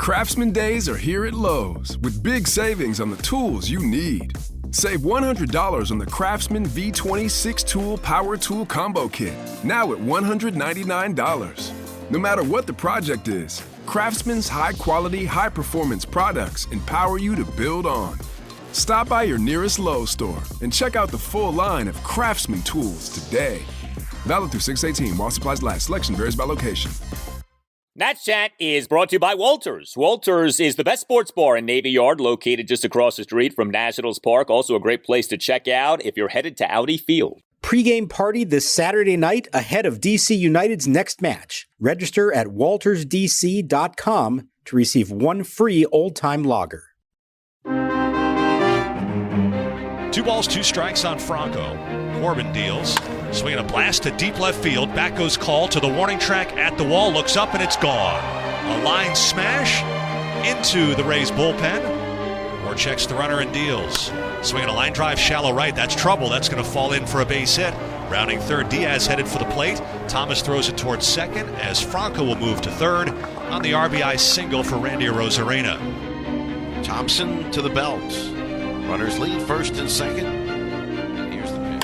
Craftsman Days are here at Lowe's with big savings on the tools you need. Save $100 on the Craftsman V20 6-Tool Power Tool Combo Kit, now at $199. No matter what the project is, Craftsman's high-quality, high-performance products empower you to build on. Stop by your nearest Lowe's store and check out the full line of Craftsman tools today. Valid through 6/18 while supplies last. Selection varies by location. Nats Chat is brought to you by Walters. Walters is the best sports bar in Navy Yard, located just across the street from Nationals Park. Also a great place to check out if you're headed to Audi Field. Pre-game party this Saturday night ahead of DC United's next match. Register at waltersdc.com to receive one free old-time lager. 2 balls, 2 strikes on Franco. Corbin deals. Swinging a blast to deep left field. Back goes Call to the warning track at the wall. Looks up and it's gone. A line smash into the Rays bullpen. Moore checks the runner and deals. Swinging a line drive shallow right. That's trouble. That's going to fall in for a base hit. Rounding third, Diaz headed for the plate. Thomas throws it towards second as Franco will move to third on the RBI single for Randy Arozarena. Thompson to the belt. Runners lead first and second. Here's the pitch.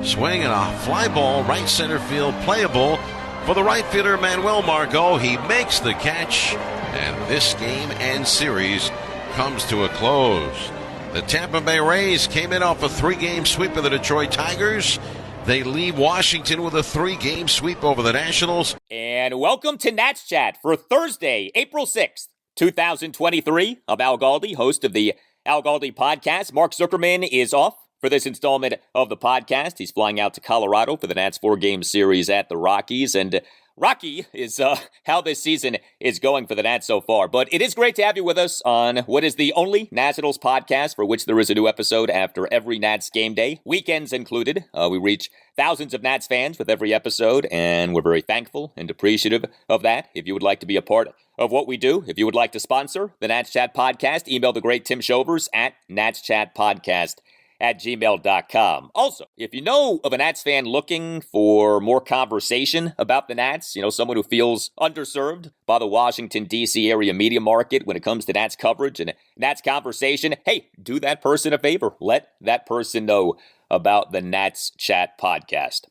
Swing and a fly ball, right center field, playable for the right fielder Manuel Margot. He makes the catch, and this game and series comes to a close. The Tampa Bay Rays came in off a 3-game sweep of the Detroit Tigers. They leave Washington with a 3-game sweep over the Nationals. And welcome to Nats Chat for Thursday, April 6th, 2023. I'm Al Galdi, host of the Al Galdi podcast. Mark Zuckerman is off for this installment of the podcast. He's flying out to Colorado for the Nats 4-game series at the Rockies. And Rocky is how this season is going for the Nats so far. But it is great to have you with us on what is the only Nationals podcast for which there is a new episode after every Nats game day, weekends included. We reach thousands of Nats fans with every episode, and we're very thankful and appreciative of that. If you would like to be a part of what we do, if you would like to sponsor the Nats Chat podcast, email the great Tim Shovers at natschatpodcast@gmail.com. Also, if you know of a Nats fan looking for more conversation about the Nats, someone who feels underserved by the Washington, D.C. area media market when it comes to Nats coverage and Nats conversation, hey, do that person a favor. Let that person know about the Nats Chat podcast.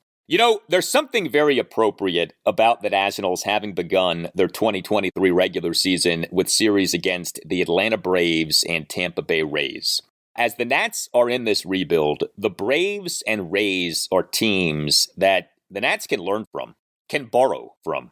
There's something very appropriate about the Nationals having begun their 2023 regular season with series against the Atlanta Braves and Tampa Bay Rays. As the Nats are in this rebuild, the Braves and Rays are teams that the Nats can learn from, can borrow from.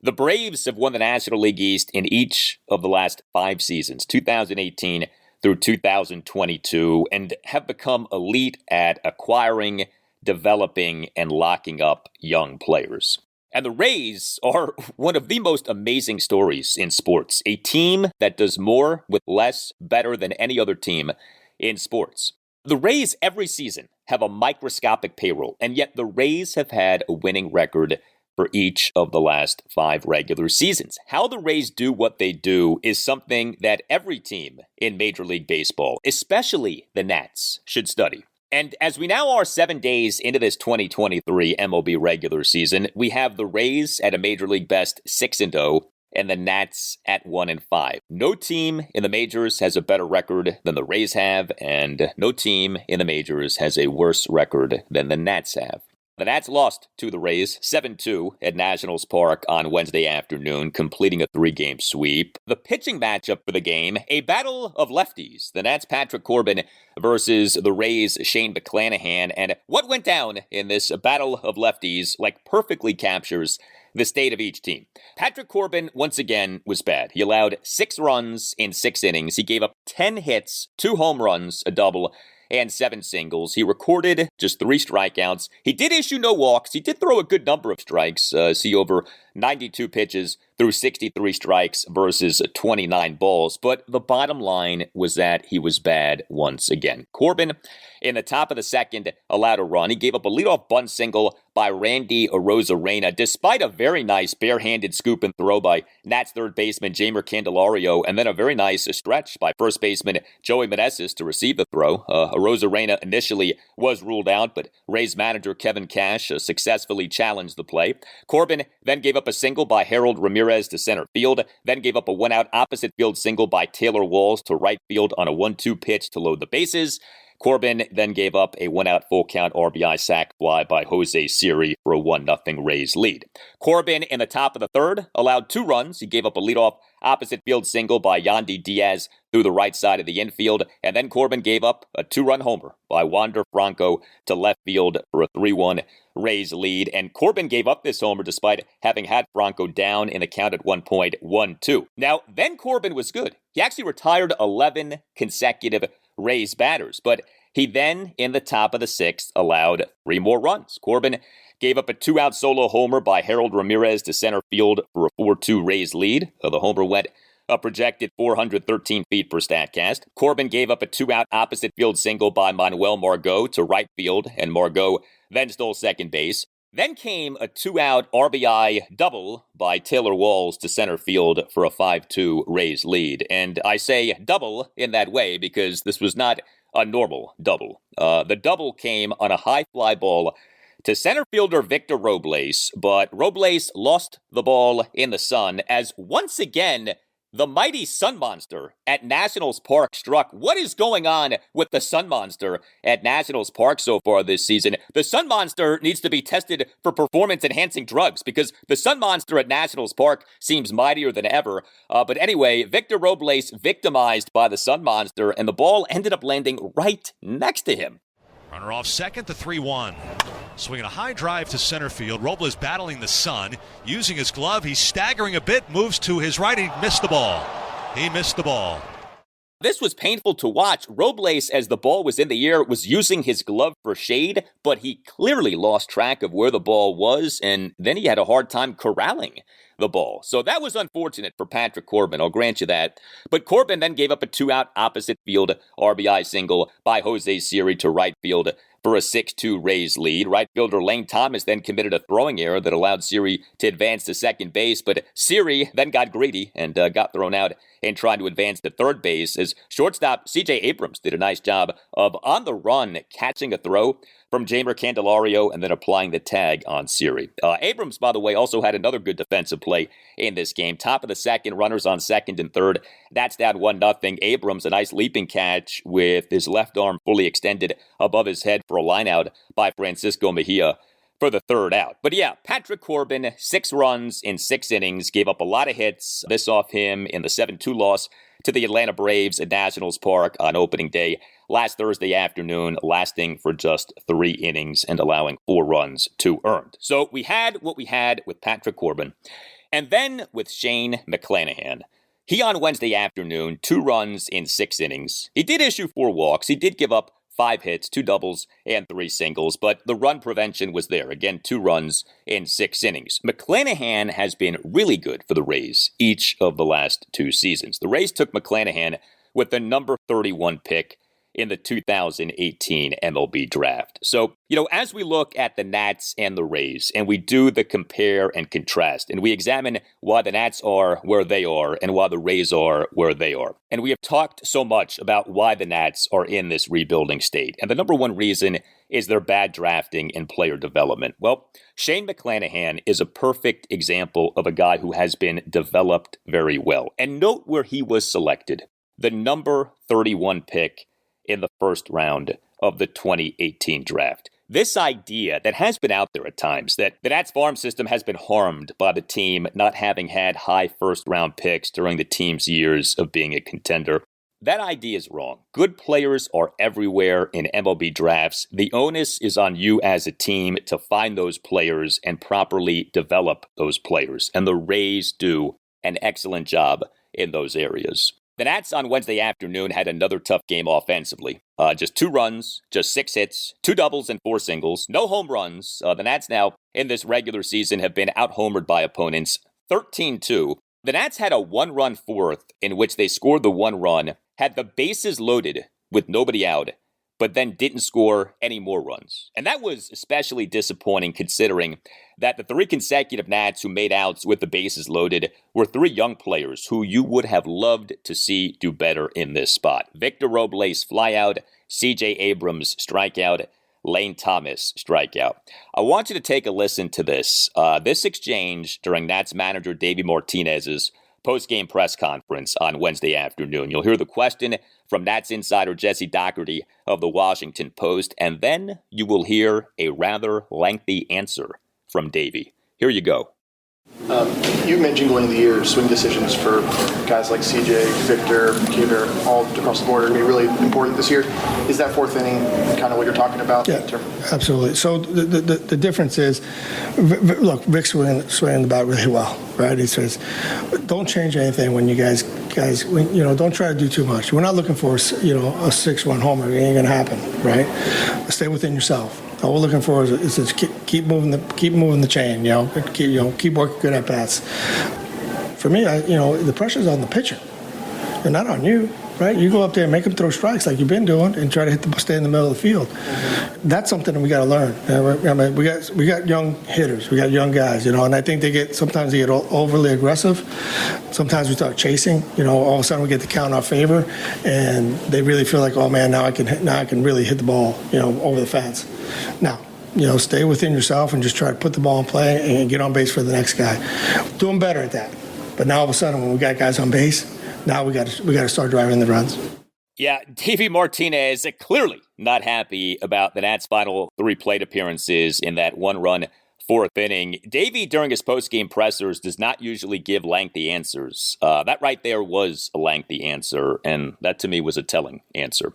The Braves have won the National League East in each of the last 5 seasons, 2018 through 2022, and have become elite at acquiring, developing, and locking up young players. And the Rays are one of the most amazing stories in sports, a team that does more with less better than any other team in sports. The Rays every season have a microscopic payroll, and yet the Rays have had a winning record for each of the last 5 regular seasons. How the Rays do what they do is something that every team in Major League Baseball, especially the Nats, should study. And as we now are 7 days into this 2023 MLB regular season, we have the Rays at a Major League best 6-0, and the Nats at 1-5. No team in the majors has a better record than the Rays have, and no team in the majors has a worse record than the Nats have. The Nats lost to the Rays 7-2 at Nationals Park on Wednesday afternoon, completing a 3-game sweep. The pitching matchup for the game, a battle of lefties. The Nats' Patrick Corbin versus the Rays' Shane McClanahan. And what went down in this battle of lefties perfectly captures the state of each team. Patrick Corbin, once again, was bad. He allowed 6 runs in 6 innings. He gave up 10 hits, 2 home runs, a double, and 7 singles. He recorded just 3 strikeouts. He did issue no walks. He did throw a good number of strikes. See over 92 pitches through 63 strikes versus 29 balls. But the bottom line was that he was bad once again. Corbin, in the top of the second, allowed a run. He gave up a leadoff bunt single by Randy Arozarena, despite a very nice barehanded scoop and throw by Nats third baseman Jeimer Candelario, and then a very nice stretch by first baseman Joey Meneses to receive the throw. Arozarena initially was ruled out, but Rays manager Kevin Cash successfully challenged the play. Corbin then gave up up a single by Harold Ramirez to center field, then gave up a one-out opposite field single by Taylor Walls to right field on a 1-2 pitch to load the bases. Corbin then gave up a one-out full-count RBI sac fly by Jose Siri for a 1-0 Rays lead. Corbin, in the top of the third, allowed 2 runs. He gave up a leadoff opposite field single by Yandy Diaz through the right side of the infield, and then Corbin gave up a 2-run homer by Wander Franco to left field for a 3-1 Rays lead. And Corbin gave up this homer despite having had Franco down in the count at 1.12. Now, then Corbin was good. He actually retired 11 consecutive Rays batters, but he then, in the top of the 6th, allowed 3 more runs. Corbin gave up a 2-out solo homer by Harold Ramirez to center field for a 4-2 Rays lead. The homer went a projected 413 feet per StatCast. Corbin gave up a 2-out opposite field single by Manuel Margot to right field, and Margot then stole second base. Then came a 2-out RBI double by Taylor Walls to center field for a 5-2 Rays lead. And I say double in that way because this was not a normal double. The double came on a high fly ball to center fielder Victor Robles, but Robles lost the ball in the sun as once again the mighty Sun Monster at Nationals Park struck. What is going on with the Sun Monster at Nationals Park so far this season? The Sun Monster needs to be tested for performance-enhancing drugs because the Sun Monster at Nationals Park seems mightier than ever. But anyway, Victor Robles victimized by the Sun Monster, and the ball ended up landing right next to him. Runner off second, the 3-1. Swinging a high drive to center field. Robles battling the sun. Using his glove, he's staggering a bit, moves to his right. He missed the ball. This was painful to watch. Robles, as the ball was in the air, was using his glove for shade, but he clearly lost track of where the ball was, and then he had a hard time corralling the ball. So that was unfortunate for Patrick Corbin, I'll grant you that. But Corbin then gave up a 2-out opposite field RBI single by Jose Siri to right field for a 6-2 Rays lead. Right fielder Lane Thomas then committed a throwing error that allowed Siri to advance to second base, but Siri then got greedy and got thrown out and trying to advance to third base as shortstop C.J. Abrams did a nice job of, on the run, catching a throw from Jeimer Candelario and then applying the tag on Siri. Abrams, by the way, also had another good defensive play in this game. Top of the second, runners on second and third. That's down 1-0. Abrams, a nice leaping catch with his left arm fully extended above his head for a lineout by Francisco Mejia for the third out. But yeah, Patrick Corbin, 6 runs in 6 innings, gave up a lot of hits. This off him in the 7-2 loss to the Atlanta Braves at Nationals Park on opening day last Thursday afternoon, lasting for just 3 innings and allowing 4 runs, 2 earned. So we had what we had with Patrick Corbin. And then with Shane McClanahan. He on Wednesday afternoon, 2 runs in 6 innings. He did issue 4 walks. He did give up 5 hits, 2 doubles, and 3 singles, but the run prevention was there. Again, 2 runs in 6 innings. McClanahan has been really good for the Rays each of the last 2 seasons. The Rays took McClanahan with the number 31 pick in the 2018 MLB draft. So, as we look at the Nats and the Rays, and we do the compare and contrast, and we examine why the Nats are where they are and why the Rays are where they are. And we have talked so much about why the Nats are in this rebuilding state. And the number one reason is their bad drafting and player development. Well, Shane McClanahan is a perfect example of a guy who has been developed very well. And note where he was selected. The number 31 pick in the first round of the 2018 draft. This idea that has been out there at times, that the Nats farm system has been harmed by the team not having had high first-round picks during the team's years of being a contender, that idea is wrong. Good players are everywhere in MLB drafts. The onus is on you as a team to find those players and properly develop those players. And the Rays do an excellent job in those areas. The Nats on Wednesday afternoon had another tough game offensively. Just 2 runs, just 6 hits, 2 doubles and 4 singles, no home runs. The Nats now in this regular season have been out-homered by opponents 13-2. The Nats had a 1-run fourth in which they scored the 1 run, had the bases loaded with nobody out, but then didn't score any more runs. And that was especially disappointing considering that the 3 consecutive Nats who made outs with the bases loaded were 3 young players who you would have loved to see do better in this spot. Victor Robles flyout, C.J. Abrams strikeout, Lane Thomas strikeout. I want you to take a listen to this. This exchange during Nats manager Davey Martinez's post-game press conference on Wednesday afternoon. You'll hear the question from Nats insider Jesse Dougherty of the Washington Post, and then you will hear a rather lengthy answer from Davey. Here you go. You mentioned going into the year, swing decisions for guys like CJ, Victor, Keener, all across the board are going to be really important this year. Is that fourth inning kind of what you're talking about? Yeah, absolutely. So the difference is, look, Vic's swinging the bat really well, right? He says, don't change anything when you guys, don't try to do too much. We're not looking for, a 6-run homer. It ain't going to happen, right? Stay within yourself. All we're looking for is to keep moving the chain, keep working good at bats. For me, the pressure's on the pitcher, and not on you, right? You go up there and make them throw strikes like you've been doing, and try to stay in the middle of the field. That's something that we got to learn. I mean, we got young hitters, we got young guys, and I think sometimes they get overly aggressive. Sometimes we start chasing, all of a sudden we get the count in our favor, and they really feel like, oh man, now I can really hit the ball, over the fence. Now, stay within yourself and just try to put the ball in play and get on base for the next guy. Doing better at that. But now all of a sudden when we got guys on base, now we got to start driving the runs. Yeah, Davey Martinez clearly not happy about the Nats' final 3 plate appearances in that 1-run 4th inning. Davey, during his post-game pressers, does not usually give lengthy answers. That right there was a lengthy answer, and that to me was a telling answer.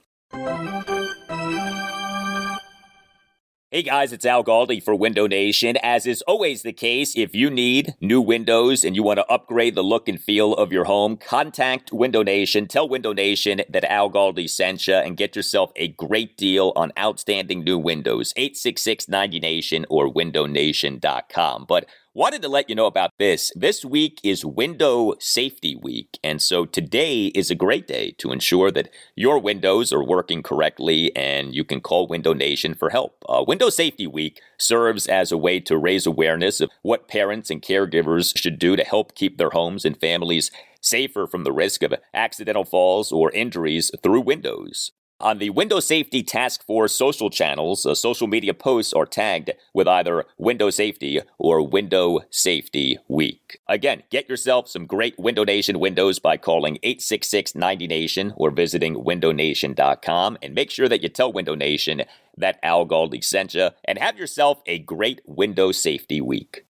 Hey guys, it's Al Galdi for Window Nation. As is always the case, if you need new windows and you want to upgrade the look and feel of your home, contact Window Nation. Tell Window Nation that Al Galdi sent you and get yourself a great deal on outstanding new windows. 866-90Nation or windownation.com. But wanted to let you know about this. This week is Window Safety Week, and so today is a great day to ensure that your windows are working correctly, and you can call Window Nation for help. Window Safety Week serves as a way to raise awareness of what parents and caregivers should do to help keep their homes and families safer from the risk of accidental falls or injuries through windows. On the Window Safety Task Force social channels, social media posts are tagged with either Window Safety or Window Safety Week. Again, get yourself some great Window Nation windows by calling 866-90Nation or visiting windownation.com, and make sure that you tell Window Nation that Al Galdi sent you, and have yourself a great Window Safety Week.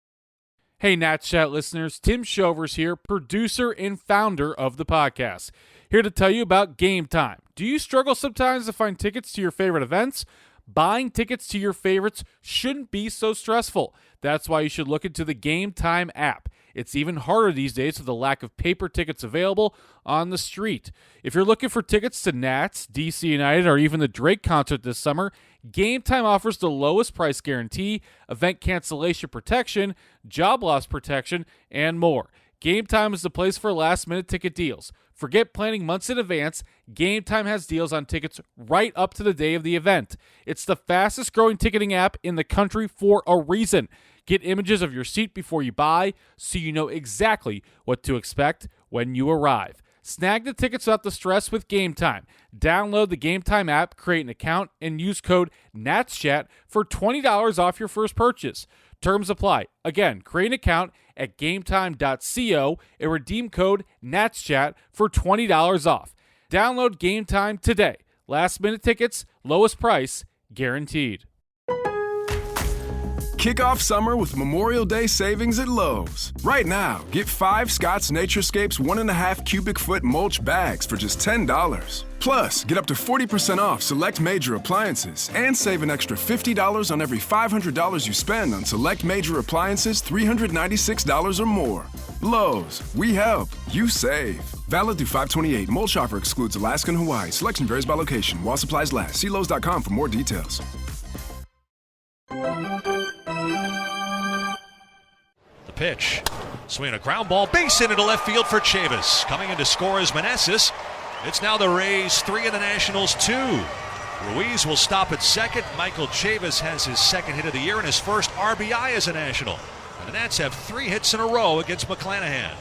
Hey Nats Chat listeners, Tim Shovers here, producer and founder of the podcast. Here to tell you about Game Time. Do you struggle sometimes to find tickets to your favorite events? Buying tickets to your favorites shouldn't be so stressful. That's why you should look into the Game Time app. It's even harder these days with the lack of paper tickets available on the street. If you're looking for tickets to Nats, DC United, or even the Drake concert this summer, Game Time offers the lowest price guarantee, event cancellation protection, job loss protection, and more. Game Time is the place for last-minute ticket deals. Forget planning months in advance. Game Time has deals on tickets right up to the day of the event. It's the fastest-growing ticketing app in the country for a reason. Get images of your seat before you buy, so you know exactly what to expect when you arrive. Snag the tickets without the stress with Game Time. Download the Game Time app, create an account, and use code NATSCHAT for $20 off your first purchase. Terms apply. Again, create an account at gametime.co and redeem code NATSCHAT for $20 off. Download Game Time today. Last minute tickets, lowest price, guaranteed. Kick off summer with Memorial Day savings at Lowe's. Right now, get 5 Scott's Naturescapes 1.5 cubic foot mulch bags for just $10. Plus, get up to 40% off select major appliances and save an extra $50 on every $500 you spend on select major appliances $396 or more. Lowe's, we help, you save. Valid through 5/28. Mulch offer excludes Alaska and Hawaii. Selection varies by location. While supplies last. See Lowe's.com for more details. The pitch. Swinging a ground ball, base hit into left field for Chavis. Coming in to score is Meneses. It's now the Rays 3 and the Nationals 2. Ruiz will stop at second. Michael Chavis has his second hit of the year and his first RBI as a National. And the Nats have 3 hits in a row against McClanahan.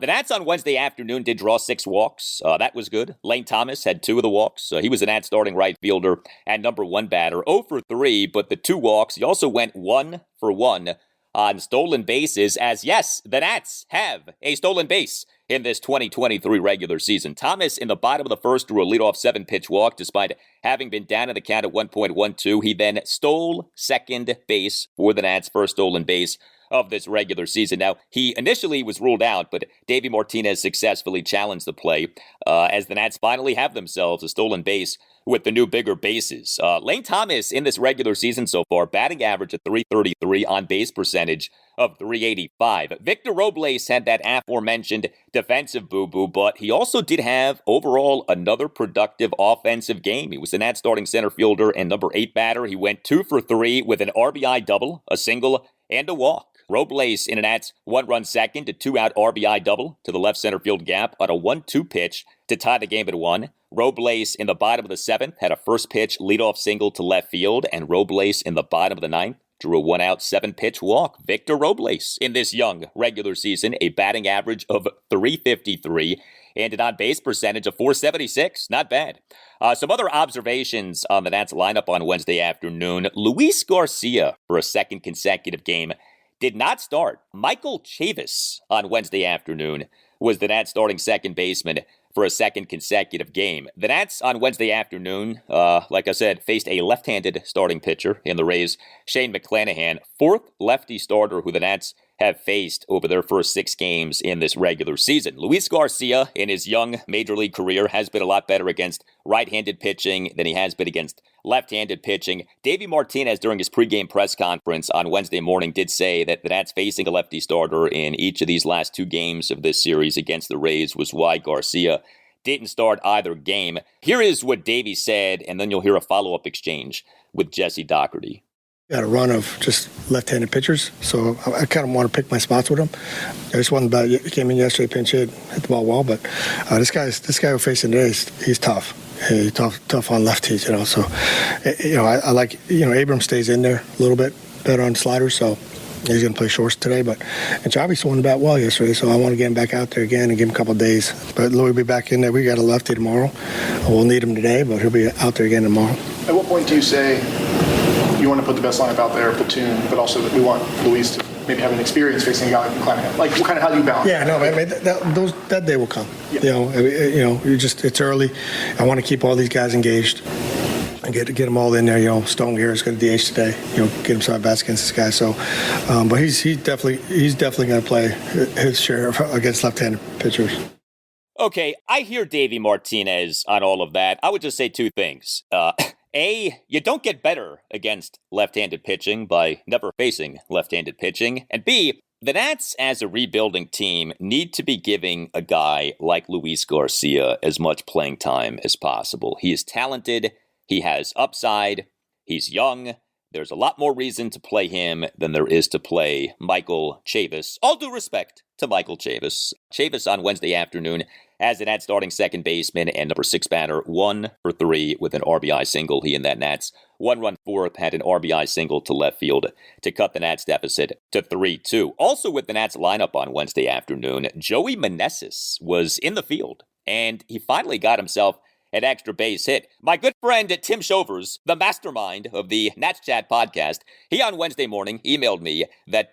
The Nats on Wednesday afternoon did draw 6 walks. That was good. Lane Thomas had 2 of the walks. He was the Nats starting right fielder and number 1 batter. 0 for 3, but the 2 walks. He also went 1 for 1 on stolen bases, as yes, the Nats have a stolen base in this 2023 regular season. Thomas in the bottom of the first drew a leadoff 7-pitch walk despite having been down in the count at 1.12. He then stole second base for the Nats' first stolen base of this regular season. Now, he initially was ruled out, but Davey Martinez successfully challenged the play as the Nats finally have themselves a stolen base with the new bigger bases. Lane Thomas in this regular season so far, batting average of .333, on base percentage of .385. Victor Robles had that aforementioned defensive boo-boo, but he also did have overall another productive offensive game. He was the Nats starting center fielder and number 8 batter. He went 2 for 3 with an RBI double, a single, and a walk. Robles in an Nats 1-run second, a 2-out RBI double to the left center field gap on a 1-2 pitch to tie the game at 1. Robles in the bottom of the 7th had a first pitch leadoff single to left field, and Robles in the bottom of the 9th drew a 1-out 7-pitch walk. Victor Robles in this young regular season, a batting average of .353 and an on-base percentage of .476. Not bad. Some other observations on the Nats lineup on Wednesday afternoon. Luis Garcia, for a second consecutive game, did not start. Michael Chavis on Wednesday afternoon was the Nats starting second baseman for a second consecutive game. The Nats on Wednesday afternoon, like I said, faced a left-handed starting pitcher in the Rays, Shane McClanahan, 4th lefty starter who the Nats have faced over their first 6 games in this regular season. Luis Garcia, in his young major league career, has been a lot better against right-handed pitching than he has been against left-handed pitching. Davey Martinez, during his pregame press conference on Wednesday morning, did say that the Nats facing a lefty starter in each of these last 2 games of this series against the Rays was why Garcia didn't start either game. Here is what Davey said, and then you'll hear a follow-up exchange with Jesse Doherty. Got a run of just left-handed pitchers, so I kind of want to pick my spots with him. There's one about came in yesterday, pinch hit the ball well, but this guy we're facing today, he's tough. He's tough on lefties, So, I like, Abram stays in there a little bit better on sliders, so he's going to play shorts today. And Chavis won the bat well yesterday, so I want to get him back out there again and give him a couple of days. But Louis will be back in there. We got a lefty tomorrow. We'll need him today, but he'll be out there again tomorrow. At what point do you say you want to put the best lineup out there, platoon, but also that we want Luis to maybe have an experience facing a guy like McClanahan? Like, how do you balance? Yeah, no, I mean, that day will come. Yeah. It's early. I want to keep all these guys engaged and get them all in there. Stone Gear is going to DH today. Get him some bats against this guy. So, but he's definitely going to play his share against left-handed pitchers. Okay, I hear Davey Martinez on all of that. I would just say 2 things. A, you don't get better against left-handed pitching by never facing left-handed pitching. And B, the Nats, as a rebuilding team, need to be giving a guy like Luis Garcia as much playing time as possible. He is talented. He has upside. He's young. There's a lot more reason to play him than there is to play Michael Chavis. All due respect to Michael Chavis. Chavis on Wednesday afternoon as the Nats starting second baseman and number 6 batter, 1 for 3 with an RBI single. He and that Nats 1-run 4th had an RBI single to left field to cut the Nats deficit to 3-2. Also with the Nats lineup on Wednesday afternoon, Joey Meneses was in the field, and he finally got himself an extra base hit. My good friend Tim Shovers, the mastermind of the Nats Chat podcast, he on Wednesday morning emailed me that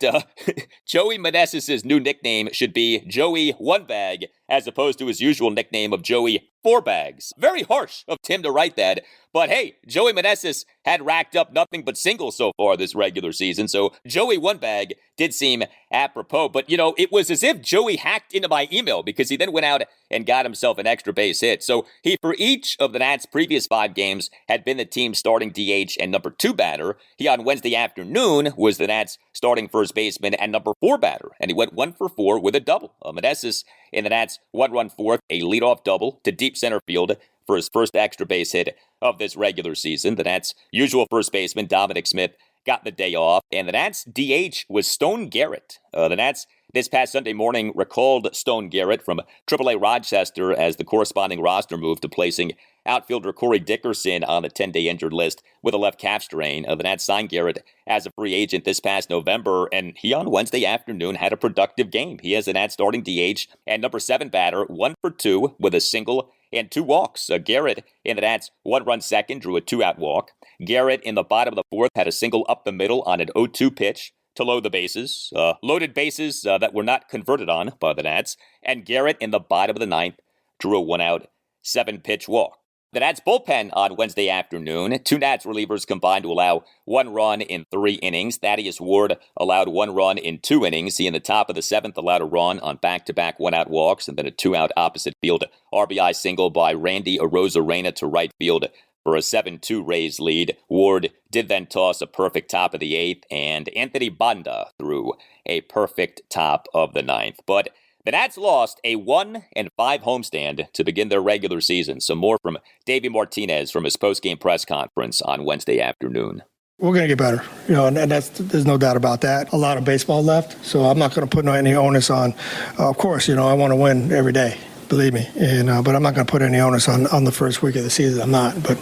Joey Meneses' new nickname should be Joey One Bag as opposed to his usual nickname of Joey 4 Bags. Very harsh of Tim to write that, but hey, Joey Meneses had racked up nothing but singles so far this regular season, so Joey One Bag did seem apropos. But, it was as if Joey hacked into my email because he then went out and got himself an extra base hit. So he, for each of the Nats' previous 5 games, had been the team's starting DH and number 2 batter. He, on Wednesday afternoon, was the Nats' starting first baseman and number 4 batter, and he went 1 for 4 with a double. Meneses in the Nats' 1-run 4th, a leadoff double to deep center field for his first extra base hit of this regular season. The Nats' usual first baseman, Dominic Smith, got the day off, and the Nats' DH was Stone Garrett. The Nats this past Sunday morning recalled Stone Garrett from AAA Rochester as the corresponding roster moved to placing outfielder Corey Dickerson on the 10-day injured list with a left calf strain. The Nats signed Garrett as a free agent this past November, and he on Wednesday afternoon had a productive game. He has the Nats starting DH and number 7 batter, 1 for 2 with a single and 2 walks. Garrett in the Nats' 1-run second drew a 2-out walk. Garrett in the bottom of the 4th had a single up the middle on an 0-2 pitch to load the bases, loaded bases that were not converted on by the Nats. And Garrett in the bottom of the 9th drew a 1-out, 7-pitch walk. The Nats bullpen on Wednesday afternoon, 2 Nats relievers combined to allow 1 run in 3 innings. Thaddeus Ward allowed 1 run in 2 innings. He in the top of the 7th allowed a run on back-to-back 1-out walks, and then a 2-out opposite field RBI single by Randy Arozarena to right field for a 7-2 Rays lead. Ward did then toss a perfect top of the 8th, and Anthony Banda threw a perfect top of the 9th. But the Nats lost a 1-5 homestand to begin their regular season. Some more from Davey Martinez from his post-game press conference on Wednesday afternoon. We're going to get better, and there's no doubt about that. A lot of baseball left, so I'm not going to put any onus on. Of course, I want to win every day. Believe me, but I'm not going to put any onus on the first week of the season. I'm not, but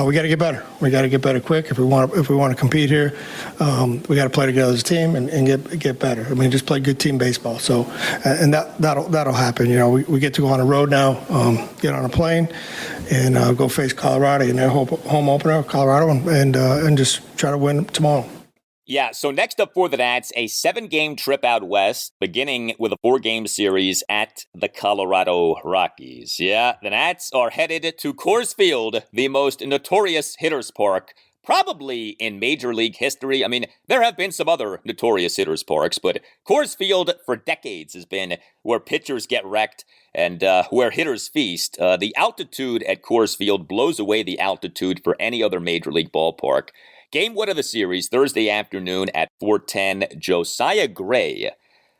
we got to get better. We got to get better quick if we want to compete here. We got to play together as a team and get better. I mean, just play good team baseball. So, and that'll happen. We get to go on the road now, get on a plane, and go face Colorado in their home opener, Colorado, and just try to win tomorrow. Yeah, so next up for the Nats, a 7-game trip out west, beginning with a 4-game series at the Colorado Rockies. Yeah, the Nats are headed to Coors Field, the most notorious hitter's park probably in Major League history. I mean, there have been some other notorious hitter's parks, but Coors Field for decades has been where pitchers get wrecked and where hitters feast. The altitude at Coors Field blows away the altitude for any other Major League ballpark. Game 1 of the series, Thursday afternoon at 4:10, Josiah Gray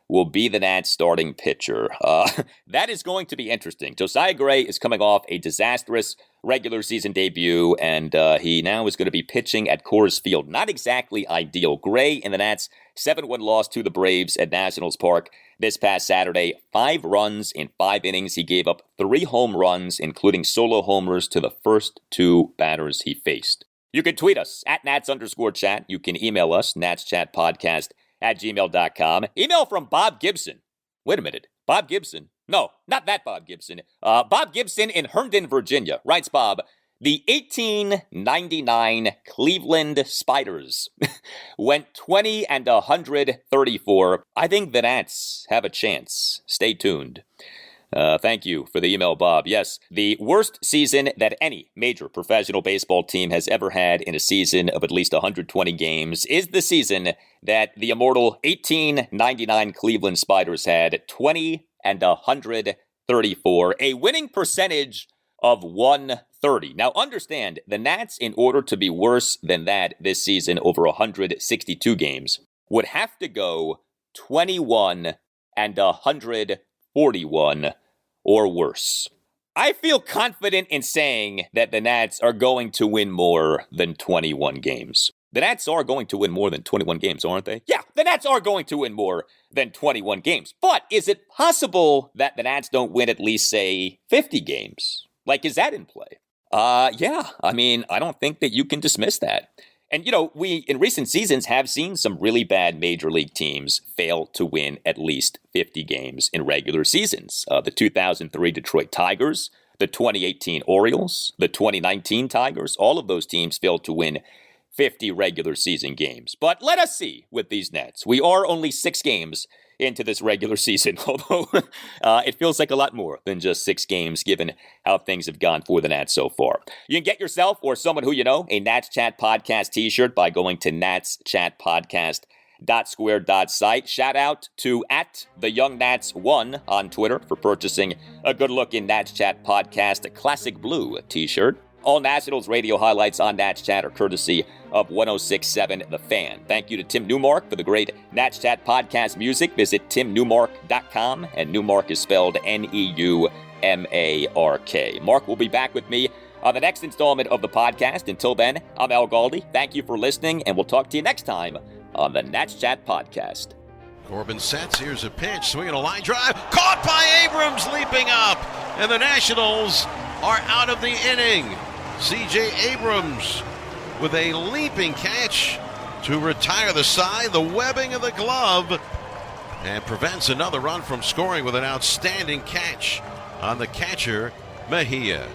will be the Nats starting pitcher. That is going to be interesting. Josiah Gray is coming off a disastrous regular season debut, and he now is going to be pitching at Coors Field. Not exactly ideal. Gray in the Nats' 7-1 loss to the Braves at Nationals Park this past Saturday. 5 runs in 5 innings. He gave up 3 home runs, including solo homers to the first 2 batters he faced. You can tweet us at Nats_chat. You can email us, natschatpodcast@gmail.com. Email from Bob Gibson. Wait a minute. Bob Gibson? No, not that Bob Gibson. Bob Gibson in Herndon, Virginia. Writes Bob, the 1899 Cleveland Spiders went 20-134. I think the Nats have a chance. Stay tuned. Thank you for the email, Bob. Yes, the worst season that any major professional baseball team has ever had in a season of at least 120 games is the season that the immortal 1899 Cleveland Spiders had, 20-134, a winning percentage of 130. Now, understand, the Nats, in order to be worse than that this season over 162 games, would have to go 21-141 or worse. I feel confident in saying that the Nats are going to win more than 21 games. The Nats are going to win more than 21 games, aren't they? Yeah, the Nats are going to win more than 21 games. But is it possible that the Nats don't win at least, say, 50 games? Like, is that in play? Yeah. I mean, I don't think that you can dismiss that. And, we, in recent seasons, have seen some really bad major league teams fail to win at least 50 games in regular seasons. The 2003 Detroit Tigers, the 2018 Orioles, the 2019 Tigers, all of those teams failed to win 50 regular season games. But let us see with these Nats. We are only 6 games into this regular season, although it feels like a lot more than just 6 games given how things have gone for the Nats so far. You can get yourself or someone who you know a Nats Chat Podcast t-shirt by going to natschatpodcast.square.site. Shout out to @TheYoungNats1 on Twitter for purchasing a good-looking Nats Chat Podcast, a classic blue t-shirt. All Nationals radio highlights on Nats Chat are courtesy of 106.7 The Fan. Thank you to Tim Newmark for the great Nats Chat podcast music. Visit timnewmark.com, and Newmark is spelled Neumark. Mark will be back with me on the next installment of the podcast. Until then, I'm Al Galdi. Thank you for listening, and we'll talk to you next time on the Nats Chat Podcast. Corbin sets. Here's a pitch. Swinging a line drive. Caught by Abrams, leaping up. And the Nationals are out of the inning. C.J. Abrams with a leaping catch to retire the side. The webbing of the glove. And prevents another run from scoring with an outstanding catch on the catcher, Mejia.